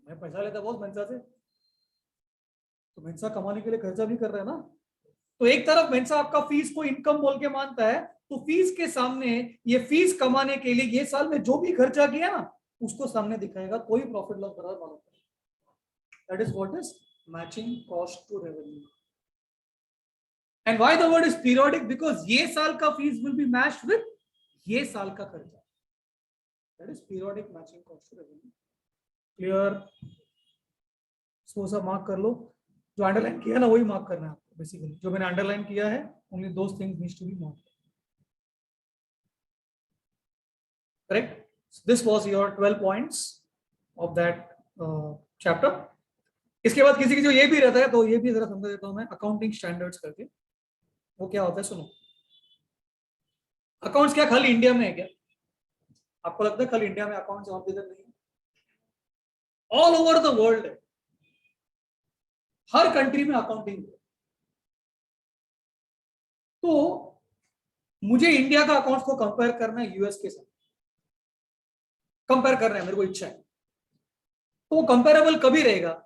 मैं पैसा लेता बोस मेंसा से, तो मेंसा कमाने के लिए खर्चा भी कर रहा है ना। तो एक तरफ मेंसा आपका फीस को इनकम बोल के मानता है, तो फीस के सामने ये फीस कमाने के लिए ये साल में जो भी खर्चा किया ना उसको सामने दिखाएगा, कोई प्रॉफिट लॉस बराबर मालूम पड़ेगा। That is what is matching cost to revenue. And why the word is periodic? Because ये साल का fees will be matched with ये साल का खर्चा। That is periodic matching cost to revenue. Clear? So सब मार्क कर लो, जो अंडरलाइन किया ना वही मार्क करना है आपको। बेसिकली जो मैंने अंडरलाइन किया है, only those things needs to be marked. Correct? This was your 12 points of that chapter. इसके बाद किसी की जो ये भी रहता है तो ये भी जरा समझा देता हूं मैं, अकाउंटिंग स्टैंडर्ड्स करके। वो क्या होता है सुनो। अकाउंट्स क्या खाली इंडिया में है क्या? आपको लगता है खाली इंडिया में अकाउंट्स और किधर नहीं? ऑल ओवर द वर्ल्ड है, हर कंट्री में अकाउंटिंग है। तो मुझे इंडिया का अकाउंट्स को कंपेयर करना है यूएस के साथ, कंपेयर करना है, मेरे को इच्छा है। तो वो कंपेरेबल कभी रहेगा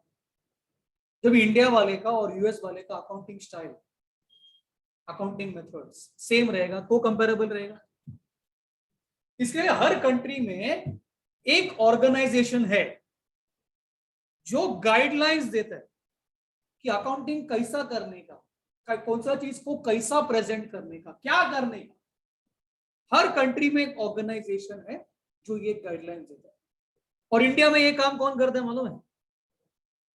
जब इंडिया वाले का और यूएस वाले का accounting style, accounting methods same रहेगा तो कंपेरेबल रहेगा। इसके लिए हर कंट्री में एक ऑर्गेनाइजेशन है जो गाइडलाइंस देता है कि अकाउंटिंग कैसा करने का, कौन सा चीज को कैसा प्रेजेंट करने का, क्या करने का। हर कंट्री में एक ऑर्गेनाइजेशन है जो ये गाइडलाइंस देता है। और इंडिया में ये काम कौन करता है मालूम है?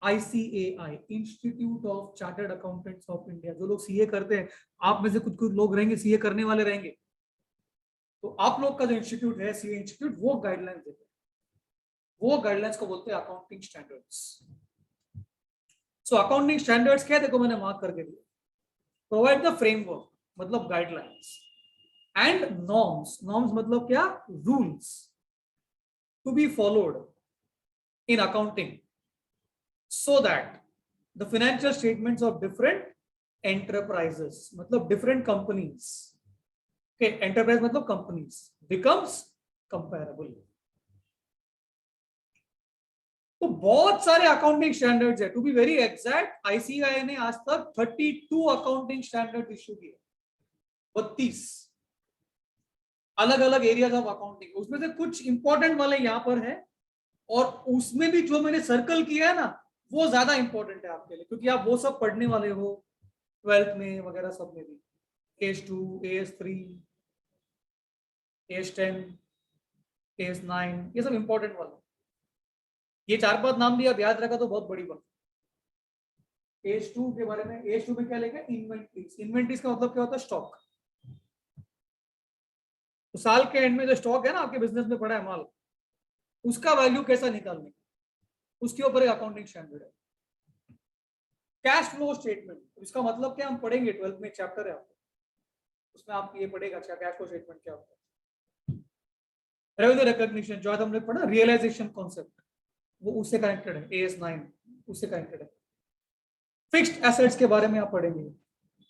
ICAI, institute of chartered accountants of India. जो लोग सीए करते हैं, आप में से कुछ कुछ लोग रहेंगे सीए करने वाले रहेंगे, तो आप लोग का जो इंस्टीट्यूट है सीए इंस्टीट्यूट, वो गाइडलाइंस देते हैं। वो गाइडलाइंस को बोलते हैं accounting standards. So accounting standards क्या है, देखो मैंने मार्क करके दिया. प्रोवाइड द फ्रेमवर्क मतलब गाइडलाइंस, एंड नॉर्म्स, नॉर्म्स मतलब क्या, rules to be followed in accounting, so that the financial statements of different enterprises मतलब different companies, okay, enterprise मतलब companies, becomes comparable. तो बहुत सारे अकाउंटिंग स्टैंडर्ड्स है. To be very exact, ICAI ने आज तक 32 अकाउंटिंग स्टैंडर्ड इश्यू किए, 32 अलग अलग एरियाज ऑफ अकाउंटिंग. उसमें से कुछ इंपॉर्टेंट वाले यहाँ पर है, और उसमें भी जो मैंने सर्कल किया है ना, वो ज्यादा इंपॉर्टेंट है आपके लिए, क्योंकि आप वो सब पढ़ने वाले हो 12th में वगैरह सब में भी. AS2, AS3, AS10, AS9, ये सब इंपॉर्टेंट वाला. ये 4-5 नाम भी आप याद रखा तो बहुत बड़ी बात. AS2 के बारे में, AS2 में क्या लेगा, इन्वेंट्रीज. इन्वेंट्रीज का मतलब क्या होता है, स्टॉक. तो साल के एंड में जो स्टॉक है ना आपके बिजनेस में पड़ा है माल, उसका वैल्यू कैसा निकालने, उसके ऊपर एक अकाउंटिंग स्टैंडर्ड है. कैश फ्लो स्टेटमेंट, इसका मतलब क्या, हम पढ़ेंगे 12th में चैप्टर है आपको, उसमें आप ये पढ़ेगा अच्छा कैश फ्लो स्टेटमेंट क्या होता है. रेवेन्यू रिकॉग्निशन जो आज हमने पढ़ा, रियलाइजेशन कॉन्सेप्ट, वो उससे कनेक्टेड है. AS9 उससे कनेक्टेड है. फिक्स्ड एसेट्स के बारे में आप पढ़ेंगे.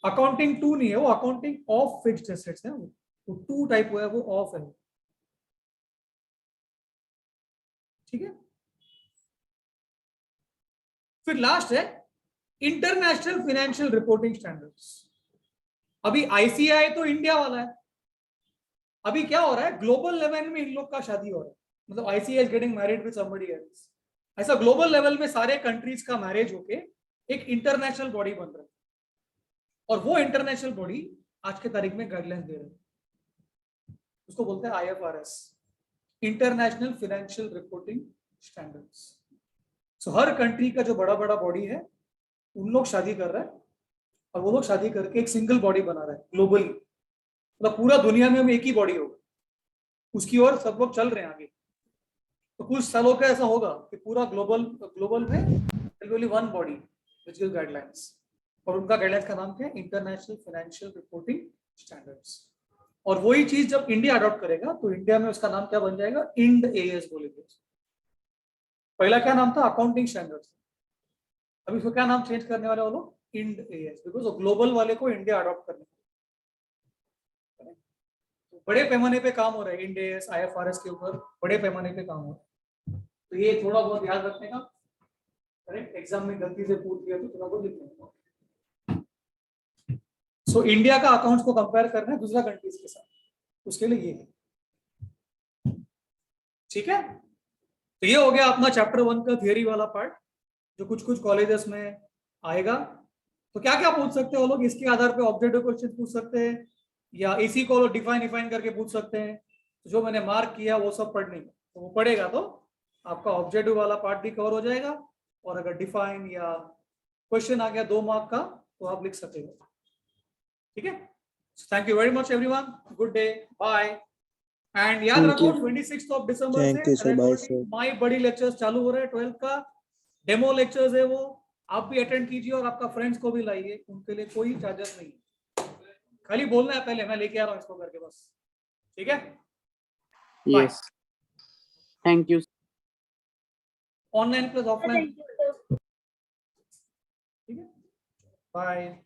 अकाउंटिंग 2 नहीं है वो, अकाउंटिंग ऑफ फिक्स्ड एसेट्स है. वो 2 टाइप हुआ है, वो ऑफ है. ठीक है. फिर लास्ट है इंटरनेशनल फाइनेंशियल रिपोर्टिंग स्टैंडर्ड्स. अभी आईसीआई तो इंडिया वाला है, अभी क्या हो रहा है, ग्लोबल लेवल में इन लोग का शादी हो रहा है. मतलब ICI is getting married with somebody else. ऐसा ग्लोबल लेवल में सारे कंट्रीज का मैरिज होके एक इंटरनेशनल बॉडी बन रहा है, और वो इंटरनेशनल बॉडी आज के तारीख में गाइडलाइन दे रहे हैं. उसको बोलते हैं IFRS, international financial reporting standards. So हर कंट्री का जो बड़ा बड़ा बॉडी है, उन लोग शादी कर रहा है, और वो लोग शादी करके एक सिंगल बॉडी बना रहा है ग्लोबली. मतलब पूरा दुनिया में एक ही बॉडी होगा, उसकी ओर सब लोग चल रहे हैं आगे. तो कुछ सालों का ऐसा होगा कि पूरा ग्लोबल में one body which gives guidelines, और उनका गाइडलाइंस का नाम क्या है, इंटरनेशनल फाइनेंशियल रिपोर्टिंग स्टैंडर्ड्स. और वही चीज जब इंडिया अडॉप्ट करेगा तो इंडिया में उसका नाम क्या बन जाएगा, इंड AS बोलेंगे. पहला क्या नाम था, अकाउंटिंग स्टैंडर्ड्स. अभी उसको क्या नाम चेंज करने वाले वो लोग, इंड AS, बिकॉज ग्लोबल वाले को इंडिया अडॉप्ट करने. तो बड़े पैमाने पे काम हो रहा है इंड AS IFRS के ऊपर, बड़े पैमाने पे काम हो रहा है. तो ये थोड़ा बहुत याद रखने का, करेक्ट. एग्जाम में गलती से पूछ लिया तो थोड़ा बहुत लिखने का. सो इंडिया का अकाउंट्स को कंपेयर करना है दूसरा कंट्रीज के साथ, उसके लिए ये है. ठीक है. तो ये हो गया अपना चैप्टर 1 का थियरी वाला पार्ट, जो कुछ कुछ कॉलेजेस में आएगा. तो क्या क्या पूछ सकते हो लोग, इसके आधार पे ऑब्जेक्टिव क्वेश्चन पूछ सकते हैं, या इसी को डिफाइन करके पूछ सकते हैं. तो जो मैंने मार्क किया वो सब पढ़ने का, तो वो पढ़ेगा तो आपका ऑब्जेक्टिव वाला पार्ट भी कवर हो जाएगा, और अगर डिफाइन या क्वेश्चन आ गया 2 मार्क का तो आप लिख सकेंगे. ठीक है. Thank you very much everyone, good day, bye. And याद रखो 26 दिसंबर से माई बड़ी लेक्चर्स चालू हो रहे हैं. 12th का डेमो लेक्चर्स है, वो आप भी अटेंड कीजिए, और आपका फ्रेंड्स को भी लाइए. उनके लिए कोई चार्जेस नहीं, खाली बोलना है पहले मैं लेके आ रहा हूँ इसको करके बस. ठीक है. Yes. Thank you. Online plus offline. Thank you, sir. ठीक है. बाय.